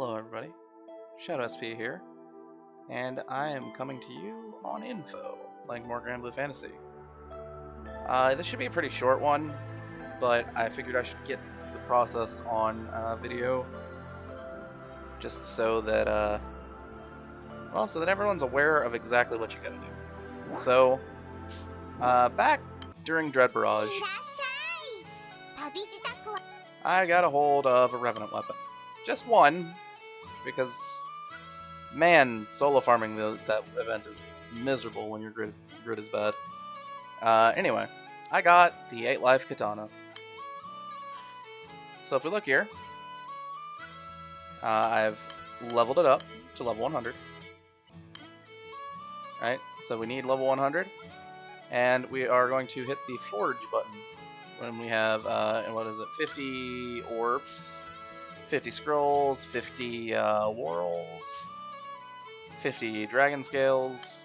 Hello everybody, Shadow SP here, and I am coming to you on info, playing more Granblue Fantasy. This should be a pretty short one, but I figured I should get the process on video, just so that, so that everyone's aware of exactly what you gotta do. So, back during Dread Barrage, I got a hold of a Revenant Weapon. Just one, because, man, solo farming that event is miserable when your grid is bad. Anyway, I got the 8 life katana. So if we look here, I've leveled it up to level 100. Right, so we need level 100, and we are going to hit the forge button when we have, what is it, 50 orbs, 50 scrolls, 50 whorls, 50 dragon scales,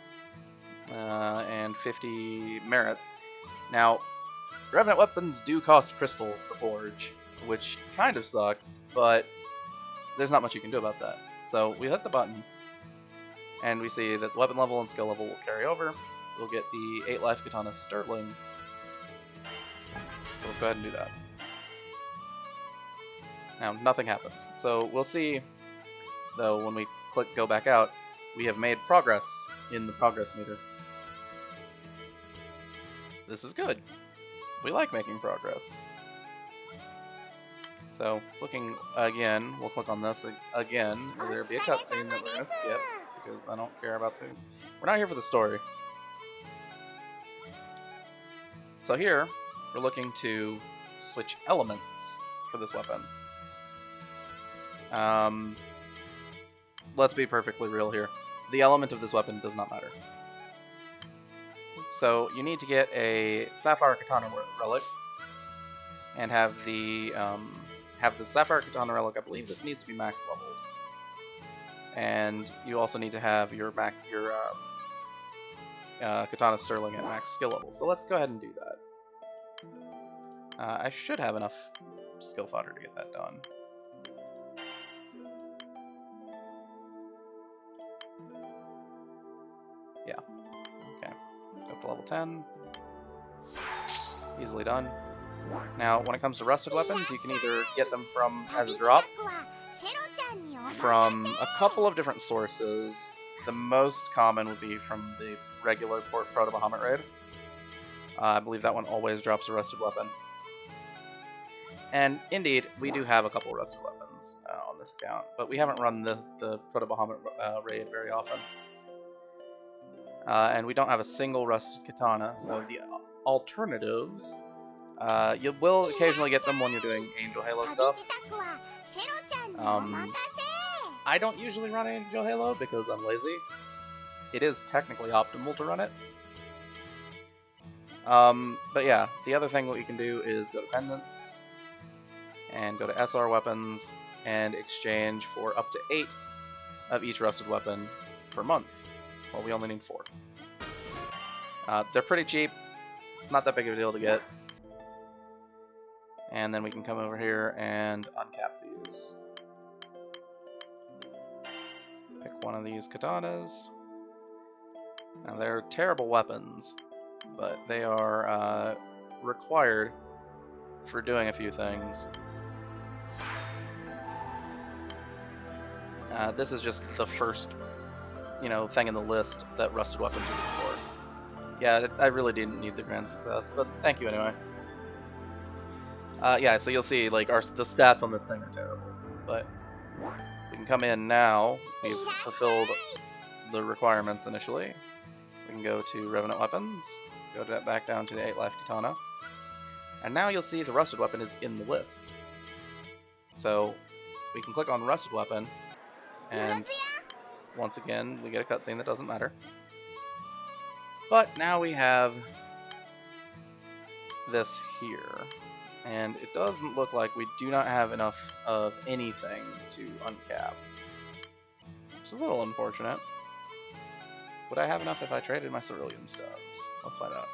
and 50 merits. Now, Revenant Weapons do cost crystals to forge, which kind of sucks, but there's not much you can do about that. So we hit the button, and we see that the weapon level and skill level will carry over. We'll get the 8 life katana sterling. So let's go ahead and do that. Now, nothing happens. So we'll see, though, when we click go back out, we have made progress in the progress meter. This is good. We like making progress. So, looking again, we'll click on this again. There'll be a cutscene that we're going to skip, because I don't care about the... We're not here for the story. So here, we're looking to switch elements for this weapon. Let's be perfectly real here. The element of this weapon does not matter. So you need to get a Sapphire Katana relic, and have the Sapphire Katana relic. I believe this needs to be max leveled, and you also need to have your Katana Sterling at max skill level. So let's go ahead and do that. I should have enough skill fodder to get that done. Yeah. Okay. Go up to level 10. Easily done. Now, when it comes to rusted weapons, you can either get them from as a drop from a couple of different sources. The most common would be from the regular Proto Bahamut raid. I believe that one always drops a rusted weapon. And indeed, we do have a couple rusted weapons on this account, but we haven't run the Proto Bahamut raid very often. And we don't have a single rusted katana, so the alternatives, you will occasionally get them when you're doing Angel Halo stuff. I don't usually run Angel Halo because I'm lazy. It is technically optimal to run it. But yeah, the other thing what you can do is go to Pendants, and go to SR weapons, and exchange for up to 8 of each rusted weapon per month. Well, we only need 4. They're pretty cheap. It's not that big of a deal to get. And then we can come over here and uncap these. Pick one of these katanas. Now, they're terrible weapons, but they are required for doing a few things. This is just the first, thing in the list that rusted weapons are good for. Yeah, I really didn't need the grand success, but thank you anyway. Yeah, so you'll see, like, the stats on this thing are terrible, but we can come in now. We've fulfilled the requirements initially. We can go to Revenant Weapons, go back down to the 8 life katana, and now you'll see the rusted weapon is in the list. So we can click on rusted weapon, and once again we get a cutscene that doesn't matter. But now we have this here, and it doesn't look like we do not have enough of anything to uncap, which is a little unfortunate. Would I have enough if I traded my Cerulean Stones? Let's find out.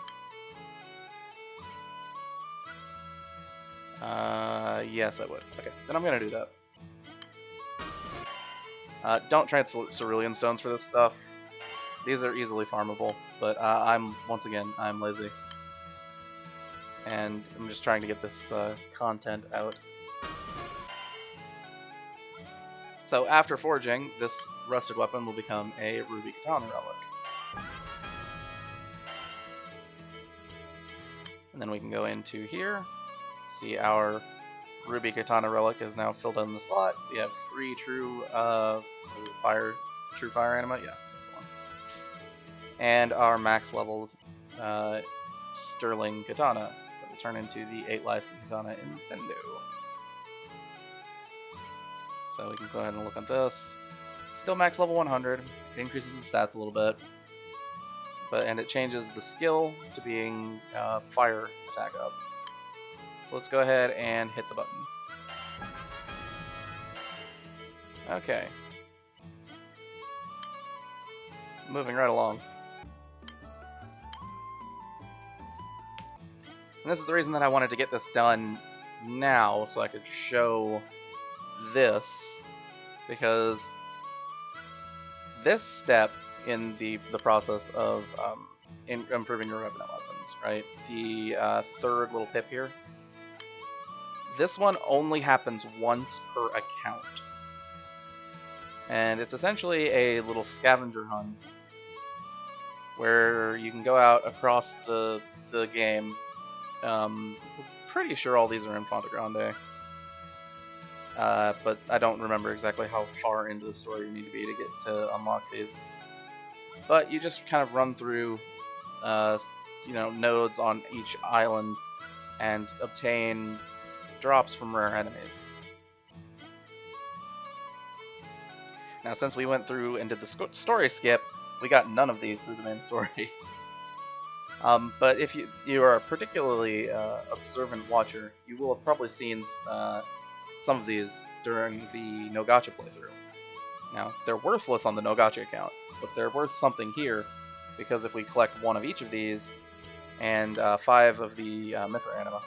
Yes, I would. Okay, then I'm gonna do that. Don't trade cerulean stones for this stuff. These are easily farmable, but once again, I'm lazy. And I'm just trying to get this content out. So after forging, this rusted weapon will become a ruby katana relic. And then we can go into here, see our ruby katana relic is now filled in the slot. We have 3 true fire anima. Yeah, that's the one. And our max leveled sterling katana that will turn into the 8 life katana in Sendu. So we can go ahead and look at this. Still max level 100. It increases the stats a little bit, and it changes the skill to being fire attack up. So let's go ahead and hit the button. Okay. Moving right along. And this is the reason that I wanted to get this done now, so I could show this, because this step in the process of improving your Revenant weapons, right? The third little pip here. This one only happens once per account. And it's essentially a little scavenger hunt where you can go out across the game. Pretty sure all these are in Fonte Grande. But I don't remember exactly how far into the story you need to be to get to unlock these. But you just kind of run through, nodes on each island and obtain drops from rare enemies. Now, since we went through and did the story skip, we got none of these through the main story. But if you are a particularly observant watcher, you will have probably seen some of these during the No Gacha playthrough. Now, they're worthless on the No Gacha account, but they're worth something here, because if we collect 1 of each of these, and 5 of the Mithra Anima,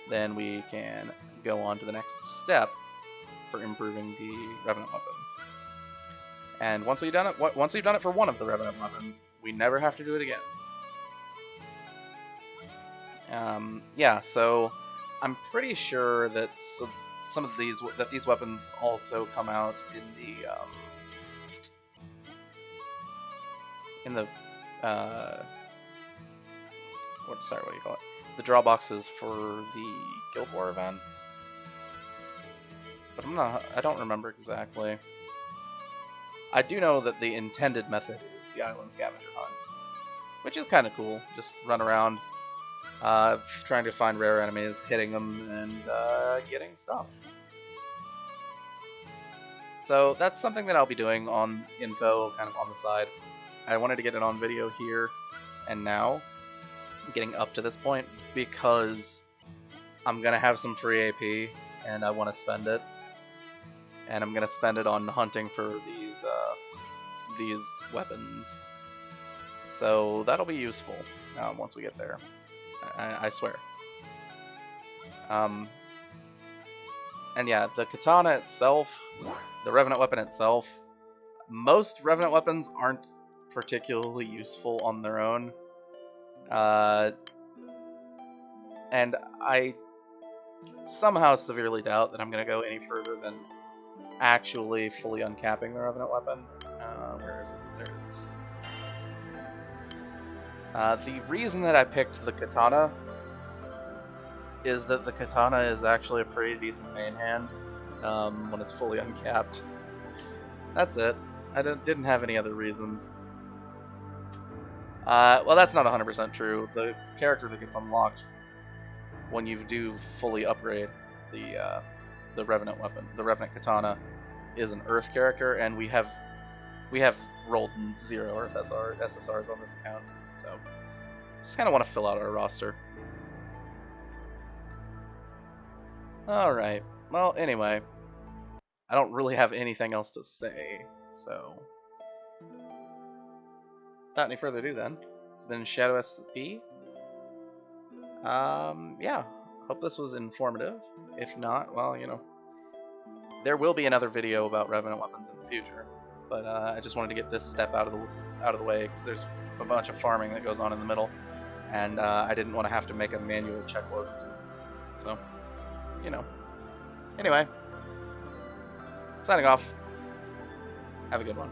then we can go on to the next step for improving the Revenant weapons. And once we've done it for 1 of the Revenant weapons, we never have to do it again. Yeah, so I'm pretty sure that some of these weapons also come out in the what do you call it? The draw boxes for the Guild War event. But I don't remember exactly. I do know that the intended method is the Island Scavenger Hunt, which is kind of cool. Just run around, trying to find rare enemies, hitting them, and getting stuff. So that's something that I'll be doing on info, kind of on the side. I wanted to get it on video here and now, getting up to this point, because I'm going to have some free AP, and I want to spend it. And I'm going to spend it on hunting for these weapons. So that'll be useful once we get there. I swear. And yeah, the katana itself, the Revenant weapon itself, most Revenant weapons aren't particularly useful on their own. And I somehow severely doubt that I'm going to go any further than actually fully uncapping the Revenant weapon. Where is it? There it is. The reason that I picked the katana is that the katana is actually a pretty decent main hand when it's fully uncapped. That's it. I didn't have any other reasons. Well, that's not 100% true. The character that gets unlocked when you do fully upgrade the Revenant weapon, the Revenant katana, is an Earth character, and we have rolled 0 Earth SSRs on this account, so just kind of want to fill out our roster. Alright, well, anyway, I don't really have anything else to say, so without any further ado then, this has been Shadow SP. Yeah, hope this was informative. If not, well, there will be another video about Revenant Weapons in the future, but I just wanted to get this step out of the way because there's a bunch of farming that goes on in the middle, and I didn't want to have to make a manual checklist. So, you know. Anyway, signing off. Have a good one.